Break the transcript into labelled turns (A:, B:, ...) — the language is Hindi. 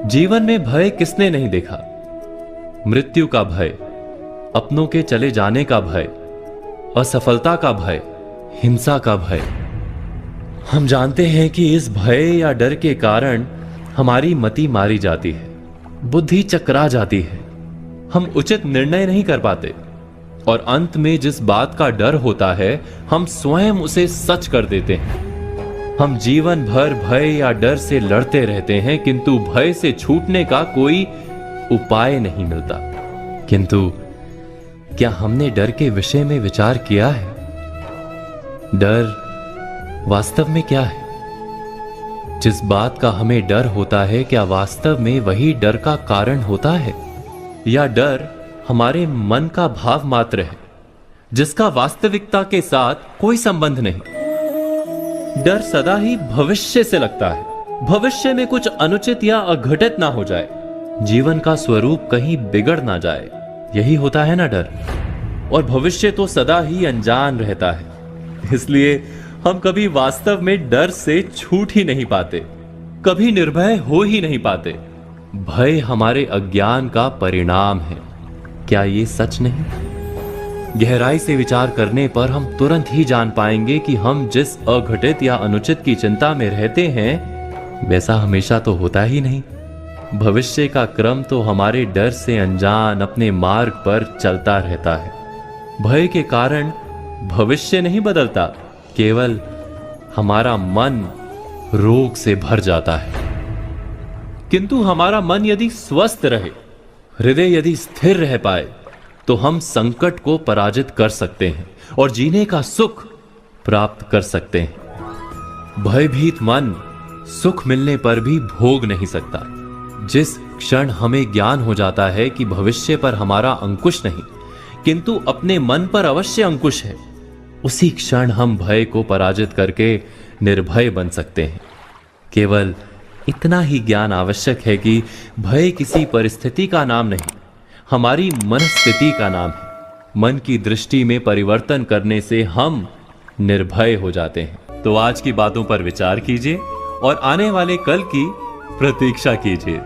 A: जीवन में भय किसने नहीं देखा। मृत्यु का भय, अपनों के चले जाने का भय, असफलता का भय, हिंसा का भय। हम जानते हैं कि इस भय या डर के कारण हमारी मति मारी जाती है, बुद्धि चकरा जाती है, हम उचित निर्णय नहीं कर पाते और अंत में जिस बात का डर होता है हम स्वयं उसे सच कर देते हैं। हम जीवन भर भय या डर से लड़ते रहते हैं, किंतु भय से छूटने का कोई उपाय नहीं मिलता। किंतु क्या हमने डर के विषय में विचार किया है? डर वास्तव में क्या है? जिस बात का हमें डर होता है, क्या वास्तव में वही डर का कारण होता है, या डर हमारे मन का भाव मात्र है जिसका वास्तविकता के साथ कोई संबंध नहीं? डर सदा ही भविष्य से लगता है, भविष्य में कुछ अनुचित या अघटित ना हो जाए, जीवन का स्वरूप कहीं बिगड़ ना जाए, यही होता है ना डर। और भविष्य तो सदा ही अनजान रहता है, इसलिए हम कभी वास्तव में डर से छूट ही नहीं पाते, कभी निर्भय हो ही नहीं पाते। भय हमारे अज्ञान का परिणाम है, क्या ये सच नहीं? गहराई से विचार करने पर हम तुरंत ही जान पाएंगे कि हम जिस अघटित या अनुचित की चिंता में रहते हैं वैसा हमेशा तो होता ही नहीं। भविष्य का क्रम तो हमारे डर से अनजान अपने मार्ग पर चलता रहता है। भय के कारण भविष्य नहीं बदलता, केवल हमारा मन रोग से भर जाता है। किंतु हमारा मन यदि स्वस्थ रहे, हृदय यदि स्थिर रह पाए, तो हम संकट को पराजित कर सकते हैं और जीने का सुख प्राप्त कर सकते हैं। भयभीत मन सुख मिलने पर भी भोग नहीं सकता। जिस क्षण हमें ज्ञान हो जाता है कि भविष्य पर हमारा अंकुश नहीं किंतु अपने मन पर अवश्य अंकुश है, उसी क्षण हम भय को पराजित करके निर्भय बन सकते हैं। केवल इतना ही ज्ञान आवश्यक है कि भय किसी परिस्थिति का नाम नहीं, हमारी मनस्थिति का नाम है। मन की दृष्टि में परिवर्तन करने से हम निर्भय हो जाते हैं। तो आज की बातों पर विचार कीजिए और आने वाले कल की प्रतीक्षा कीजिए।